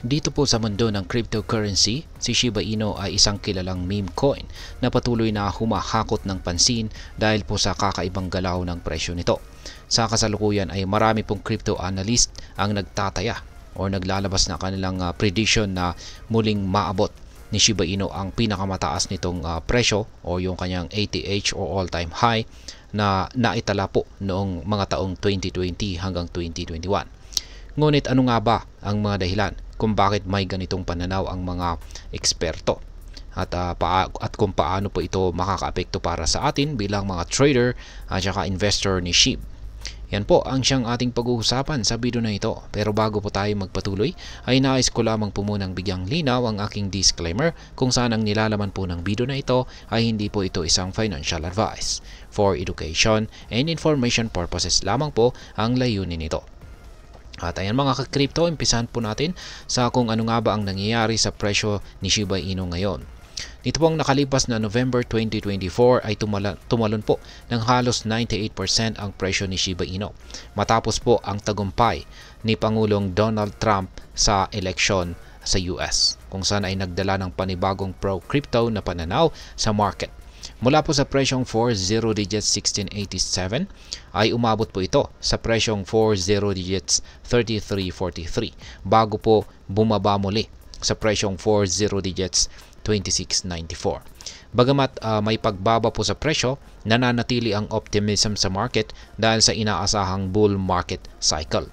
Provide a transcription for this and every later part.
Dito po sa mundo ng cryptocurrency, si Shiba Inu ay isang kilalang meme coin na patuloy na humahakot ng pansin dahil po sa kakaibang galaw ng presyo nito. Sa kasalukuyan ay marami pong crypto analyst ang nagtataya o naglalabas na kanilang prediction na muling maabot ni Shiba Inu ang pinakamataas nitong presyo o yung kanyang ATH o all-time high na naitala po noong mga taong 2020 hanggang 2021. Ngunit ano nga ba ang mga dahilan kung bakit may ganitong pananaw ang mga eksperto at kung paano po ito makakaapekto para sa atin bilang mga trader at saka investor ni SHIB? Yan po ang siyang ating pag-uusapan sa video na ito. Pero bago po tayo magpatuloy ay nais ko lamang po munang bigyang linaw ang aking disclaimer kung saan ang nilalaman po ng video na ito ay hindi po ito isang financial advice. For education and information purposes lamang po ang layunin nito. At ayan mga ka-crypto, umpisahan po natin sa kung ano nga ba ang nangyayari sa presyo ni Shiba Inu ngayon. Dito pong nakalipas na November 2024 ay tumalon po ng halos 98% ang presyo ni Shiba Inu matapos po ang tagumpay ni Pangulong Donald Trump sa eleksyon sa US kung saan ay nagdala ng panibagong pro-crypto na pananaw sa market. Mula po sa presyong 40 digits 1687 ay umabot po ito sa presyong 40 digits 3343 bago po bumaba muli sa presyong 40 digits 2694. Bagamat may pagbaba po sa presyo, nananatili ang optimism sa market dahil sa inaasahang bull market cycle.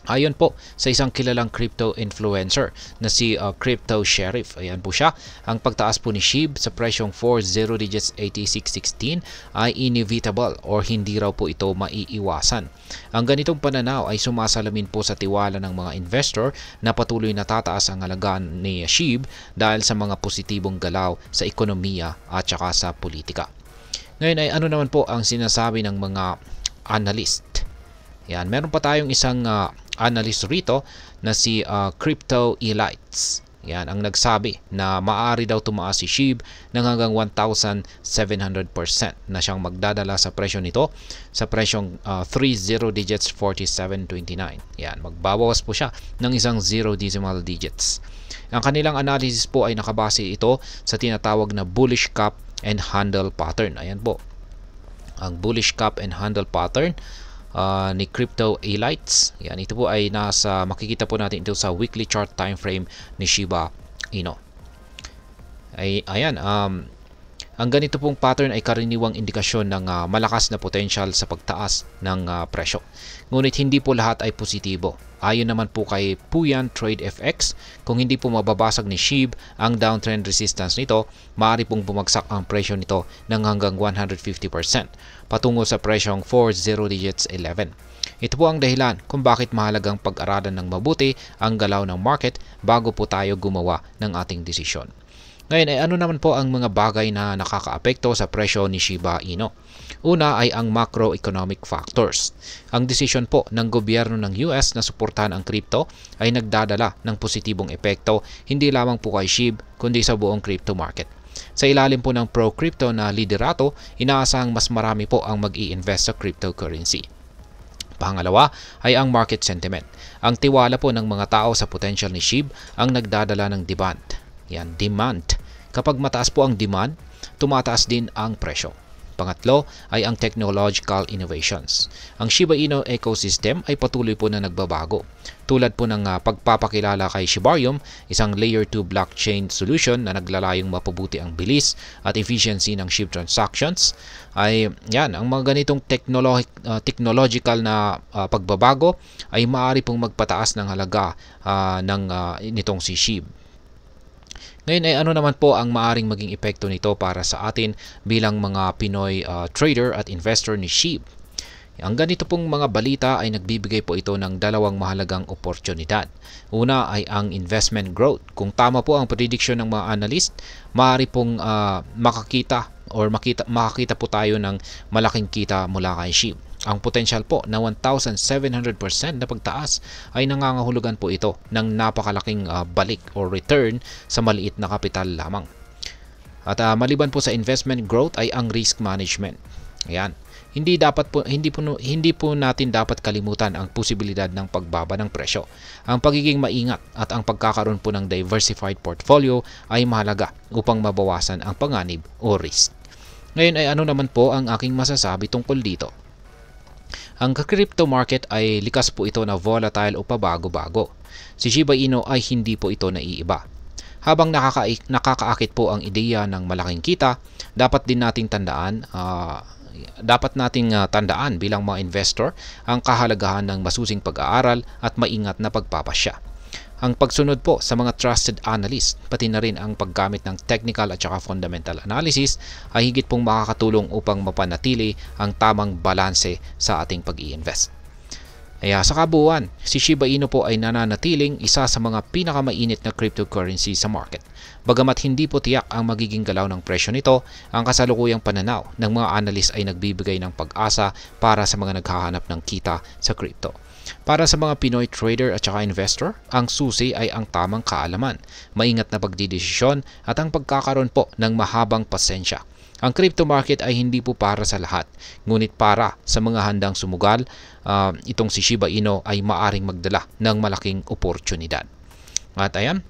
Ayon po sa isang kilalang crypto influencer na si Crypto Sheriff, ayan po siya, ang pagtaas po ni SHIB sa presyong 40 digits 8616 ay inevitable or hindi raw po ito maiiwasan. Ang ganitong pananaw ay sumasalamin po sa tiwala ng mga investor na patuloy na tataas ang halagaan ni SHIB dahil sa mga positibong galaw sa ekonomiya at saka sa politika. Ngayon ay ano naman po ang sinasabi ng mga analyst? Yan, meron pa tayong isang analyst rito na si Crypto Elites. Yan ang nagsabi na maaari daw tumaas si SHIB ng hanggang 1,700% na siyang magdadala sa presyo nito sa presyong 30 digits 4729. Yan, magbabawas po siya ng isang 0 decimal digits. Ang kanilang analysis po ay nakabase ito sa tinatawag na bullish cap and handle pattern. Ayan po. Ang bullish cap and handle pattern ni Crypto Elites. Yan, ito po ay makikita po natin ito sa weekly chart time frame ni Shiba Inu. Ayan, ang ganito pong pattern ay karaniwang indikasyon ng malakas na potential sa pagtaas ng presyo. Ngunit hindi po lahat ay positibo. Ayon naman po kay Puyan Trade FX, kung hindi po mababasag ni SHIB ang downtrend resistance nito, maaari pong bumagsak ang presyo nito ng hanggang 150% patungo sa presyong 40 digits 11. Ito po ang dahilan kung bakit mahalagang pag-aralan ng mabuti ang galaw ng market bago po tayo gumawa ng ating desisyon. Ngayon ay ano naman po ang mga bagay na nakakaapekto sa presyo ni Shiba Inu? Una ay ang macroeconomic factors. Ang desisyon po ng gobyerno ng US na suportahan ang crypto ay nagdadala ng positibong epekto hindi lamang po kay SHIB kundi sa buong crypto market. Sa ilalim po ng pro-crypto na liderato, inaasahang mas marami po ang mag-i-invest sa cryptocurrency. Pangalawa ay ang market sentiment. Ang tiwala po ng mga tao sa potential ni SHIB ang nagdadala ng demand. Yan, demand. Kapag mataas po ang demand, tumataas din ang presyo. Pangatlo ay ang technological innovations. Ang Shiba Inu ecosystem ay patuloy po na nagbabago. Tulad po ng pagpapakilala kay Shibarium, isang layer 2 blockchain solution na naglalayong mapabuti ang bilis at efficiency ng SHIB transactions. Ay yan, ang mga ganitong technological na pagbabago ay maaari pong magpataas ng halaga nitong si SHIB. Ngayon ay ano naman po ang maaring maging epekto nito para sa atin bilang mga Pinoy trader at investor ni SHIB. Ang ganito pong mga balita ay nagbibigay po ito ng dalawang mahalagang oportunidad. Una ay ang investment growth. Kung tama po ang prediction ng mga analyst, maaari pong makakita po tayo ng malaking kita mula kay SHIB. Ang potensyal po na 1,700% na pagtaas ay nangangahulugan po ito ng napakalaking balik or return sa maliit na kapital lamang. At maliban po sa investment growth ay ang risk management. Ayan. hindi po natin dapat kalimutan ang posibilidad ng pagbaba ng presyo. Ang pagiging maingat at ang pagkakaroon po ng diversified portfolio ay mahalaga upang mabawasan ang panganib o risk. Ngayon ay ano naman po ang aking masasabi tungkol dito? Ang crypto market ay likas po ito na volatile o pabago-bago. Si Shiba Inu ay hindi po ito naiiba. Habang nakakaakit po ang ideya ng malaking kita, dapat nating tandaan bilang mga investor ang kahalagahan ng masusing pag-aaral at maingat na pagpapasya. Ang pagsunod po sa mga trusted analyst, pati na rin ang paggamit ng technical at saka fundamental analysis ay higit pong makakatulong upang mapanatili ang tamang balanse sa ating pag-i-invest. Kaya sa kabuuan, si Shiba Inu po ay nananatiling isa sa mga pinakamainit na cryptocurrency sa market. Bagamat hindi po tiyak ang magiging galaw ng presyo nito, ang kasalukuyang pananaw ng mga analyst ay nagbibigay ng pag-asa para sa mga naghahanap ng kita sa crypto. Para sa mga Pinoy trader at saka investor, ang susi ay ang tamang kaalaman, maingat na pagdidesisyon at ang pagkakaroon po ng mahabang pasensya. Ang crypto market ay hindi po para sa lahat, ngunit para sa mga handang sumugal, itong si Shiba Inu ay maaring magdala ng malaking oportunidad. At ayan,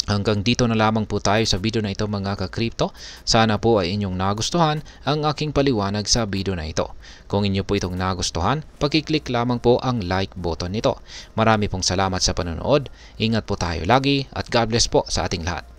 hanggang dito na lamang po tayo sa video na ito mga ka-crypto. Sana po ay inyong nagustuhan ang aking paliwanag sa video na ito. Kung inyo po itong nagustuhan, pag-click lamang po ang like button nito. Marami pong salamat sa panonood. Ingat po tayo lagi at God bless po sa ating lahat.